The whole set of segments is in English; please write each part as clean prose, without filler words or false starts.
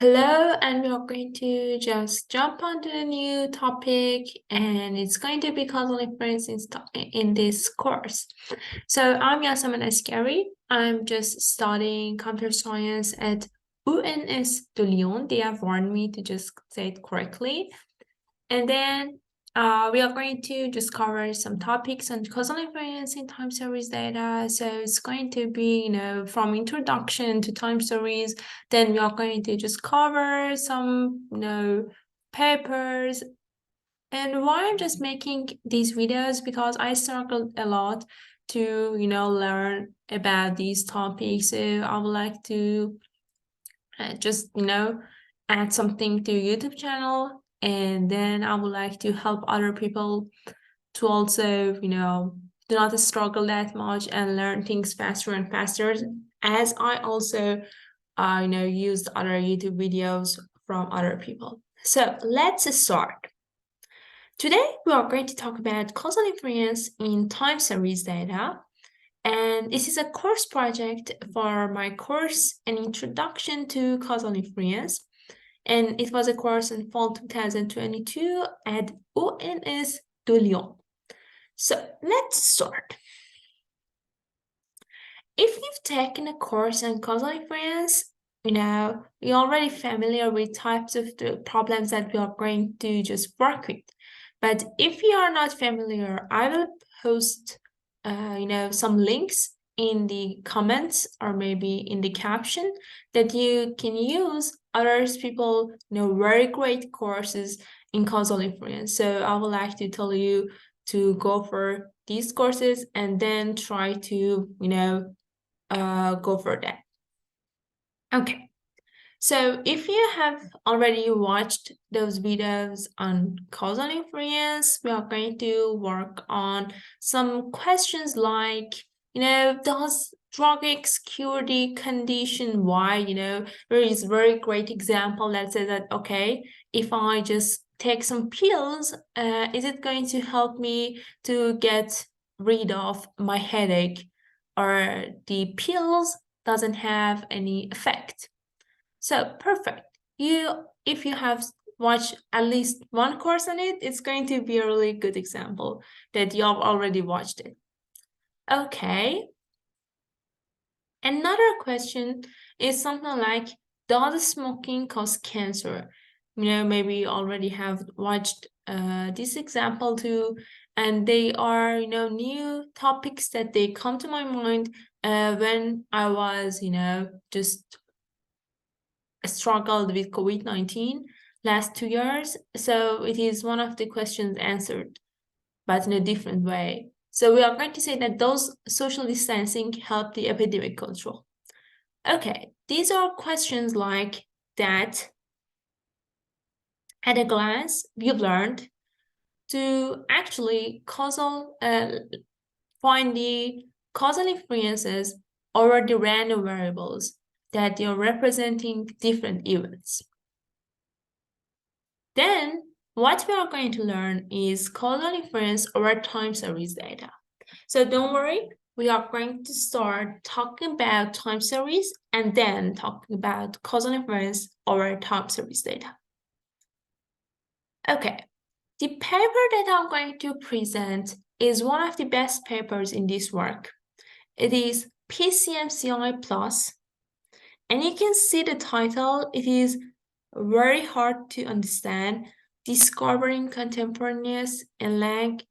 Hello, and we are going to just jump onto a new topic, and it's going to be causal inference in this course. So I'm Yasemin Askari. I'm just studying computer science at UNS de Lyon. They have warned me to just say it correctly. And then we are going to just cover some topics on causal inference in time series data. So it's going to be, from introduction to time series. Then we are going to just cover some, papers. And why I'm just making these videos, because I struggled a lot to, learn about these topics. So I would like to just, add something to YouTube channel. And then I would like to help other people to also, do not struggle that much and learn things faster and faster, as I also, used other YouTube videos from other people. So let's start. Today, we are going to talk about causal inference in time series data. And this is a course project for my course, An Introduction to Causal Inference. And it was a course in fall 2022 at UNS de Lyon. So let's start. If you've taken a course in causal inference, you're already familiar with types of the problems that we are going to just work with. But if you are not familiar, I will post, some links in the comments or maybe in the caption that you can use. Others people very great courses in causal inference. So I would like to tell you to go for these courses and then try to, go for that. Okay. So if you have already watched those videos on causal inference, we are going to work on some questions like, does drug X cure the condition Y? There is a very great example that says that, okay, if I just take some pills, is it going to help me to get rid of my headache? Or the pills doesn't have any effect? So perfect. If you have watched at least one course on it, it's going to be a really good example that you have already watched it. Okay. Another question is something like, does smoking cause cancer? Maybe you already have watched this example too, and they are, new topics that they come to my mind when I was, just struggled with COVID-19 last 2 years. So it is one of the questions answered, but in a different way. So we are going to say that those social distancing help the epidemic control. Okay, these are questions like that. At a glance, we've learned to actually find the causal influences over the random variables that you're representing different events. Then what we are going to learn is causal inference over time series data. So don't worry, we are going to start talking about time series and then talking about causal inference over time series data. Okay, the paper that I'm going to present is one of the best papers in this work. It is PCMCI+, and you can see the title. It is very hard to understand, discovering contemporaneous and lag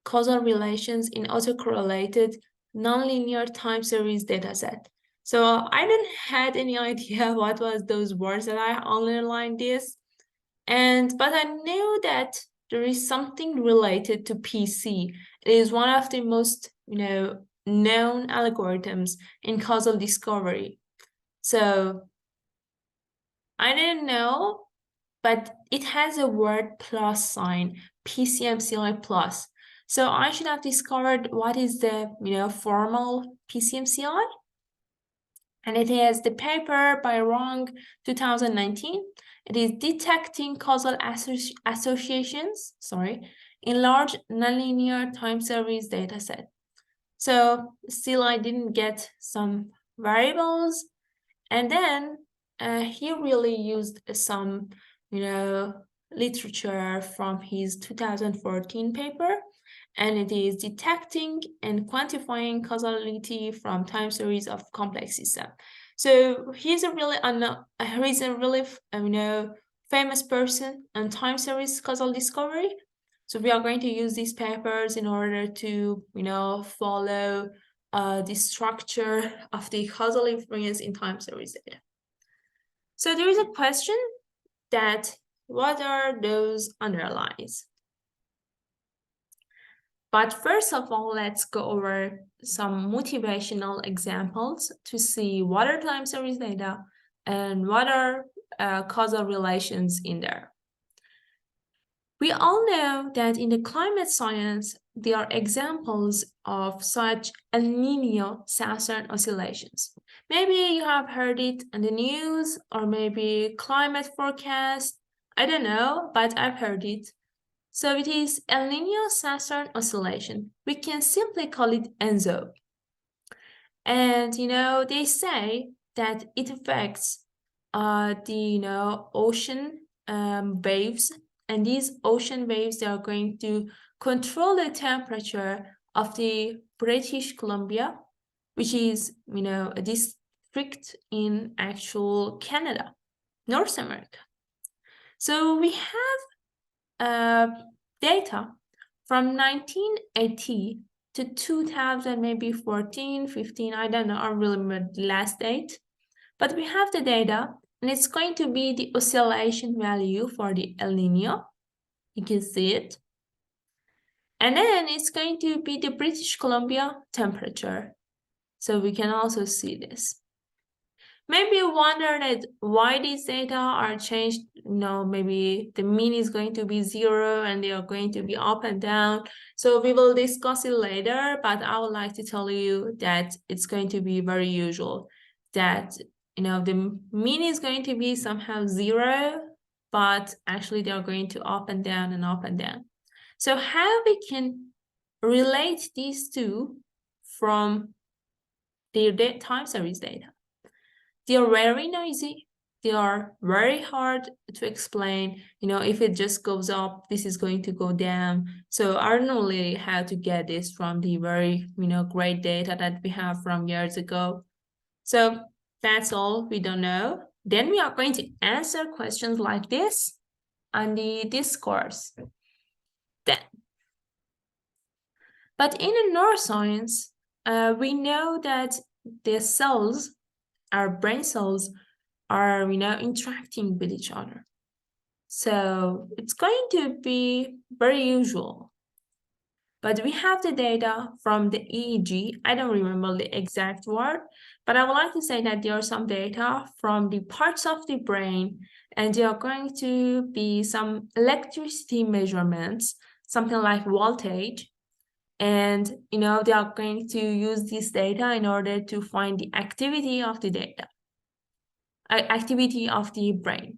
causal relations in autocorrelated nonlinear time series dataset. So I didn't had any idea what was those words that I underlined this, but I knew that there is something related to PC. It is one of the most known algorithms in causal discovery. So I didn't know, but it has a word plus sign, PCMCI plus. So I should have discovered what is the formal PCMCI. And it is the paper by Wrong 2019. It is detecting causal associations, in large nonlinear time series dataset. So still I didn't get some variables. And then he really used some, literature from his 2014 paper, and it is detecting and quantifying causality from time series of complex system. So he's a really famous person on time series causal discovery. So we are going to use these papers in order to, follow the structure of the causal inference in time series data. So there is a question that what are those underlies? But first of all, let's go over some motivational examples to see what are time series data and what are causal relations in there. We all know that in the climate science, there are examples of such El Nino Saturn oscillations. Maybe you have heard it on the news or maybe climate forecast. I don't know, but I've heard it. So it is El Nino Saturn oscillation. We can simply call it ENSO. And, they say that it affects the, ocean waves. And these ocean waves, they are going to control the temperature of the British Columbia, which is, a district in actual Canada, North America. So we have data from 1980 to 2000, maybe 14, 15, I don't know, I don't really remember the last date. But we have the data, and it's going to be the oscillation value for the El Nino. You can see it. And then it's going to be the British Columbia temperature. So we can also see this. Maybe you wonder that why these data are changed. Maybe the mean is going to be 0 and they are going to be up and down. So we will discuss it later, but I would like to tell you that it's going to be very usual that, the mean is going to be somehow 0, but actually they are going to up and down and up and down. So how we can relate these two from their time series data? They are very noisy. They are very hard to explain. If it just goes up, this is going to go down. So I don't really how to get this from the very, great data that we have from years ago. So that's all we don't know. Then we are going to answer questions like this on the discourse. But in the neuroscience, we know that the cells, our brain cells, are interacting with each other. So it's going to be very usual. But we have the data from the EEG. I don't remember the exact word, but I would like to say that there are some data from the parts of the brain, and there are going to be some electricity measurements, something like voltage. And they are going to use this data in order to find the activity of the data. Activity of the brain.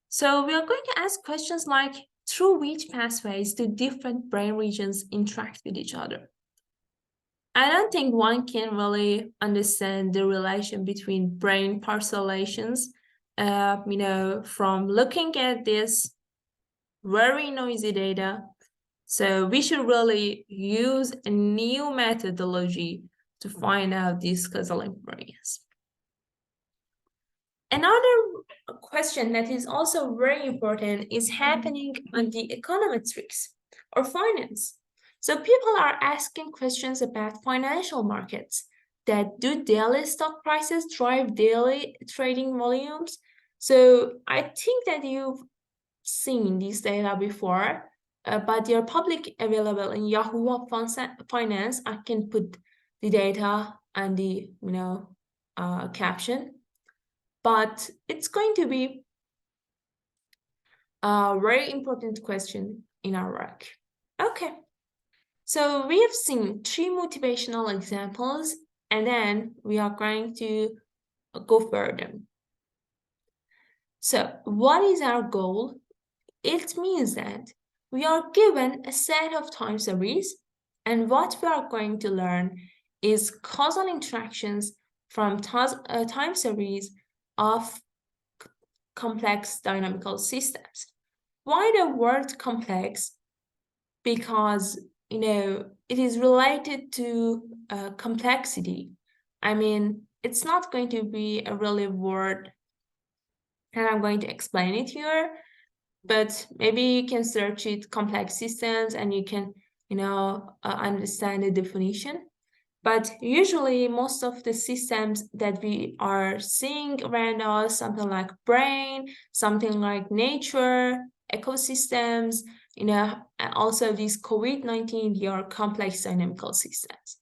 So we are going to ask questions like, through which pathways do different brain regions interact with each other? I don't think one can really understand the relation between brain parcellations, from looking at this very noisy data. So we should really use a new methodology to find out these causal inference. Another question that is also very important is happening on the econometrics or finance. So people are asking questions about financial markets, that do daily stock prices drive daily trading volumes? So I think that you've seen these data before, but they're public available in Yahoo Finance. I can put the data and the caption. But it's going to be a very important question in our work. Okay, so we have seen 3 motivational examples, and then we are going to go further. So what is our goal? It means that we are given a set of time series, and what we are going to learn is causal interactions from time series of complex dynamical systems. Why the word complex? Because, it is related to complexity. I mean, it's not going to be a really word, and I'm going to explain it here, but maybe you can search it, complex systems, and you can, understand the definition. But usually most of the systems that we are seeing around us, something like brain, something like nature, ecosystems, and also these COVID-19, they are complex dynamical systems.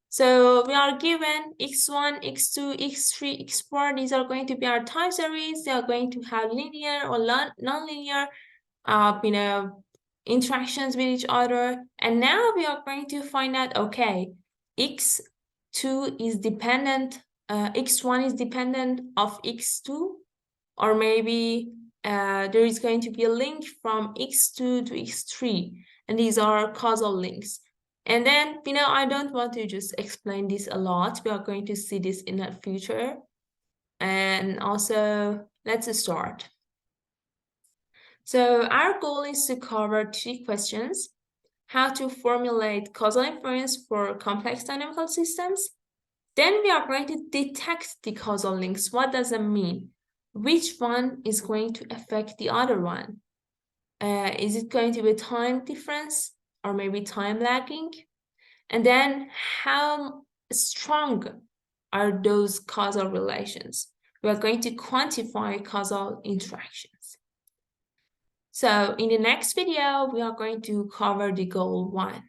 So we are given x1, x2, x3, x4. These are going to be our time series. They are going to have linear or non-linear, interactions with each other. And now we are going to find out, okay, x2 is dependent, x1 is dependent of x2, or maybe there is going to be a link from x2 to x3, and these are causal links. And then, I don't want to just explain this a lot. We are going to see this in the future. And also, let's start. So our goal is to cover 3 questions: how to formulate causal inference for complex dynamical systems. Then we are going to detect the causal links. What does it mean? Which one is going to affect the other one? Is it going to be time difference or maybe time lagging? And then how strong are those causal relations? We are going to quantify causal interactions. So in the next video, we are going to cover the goal 1.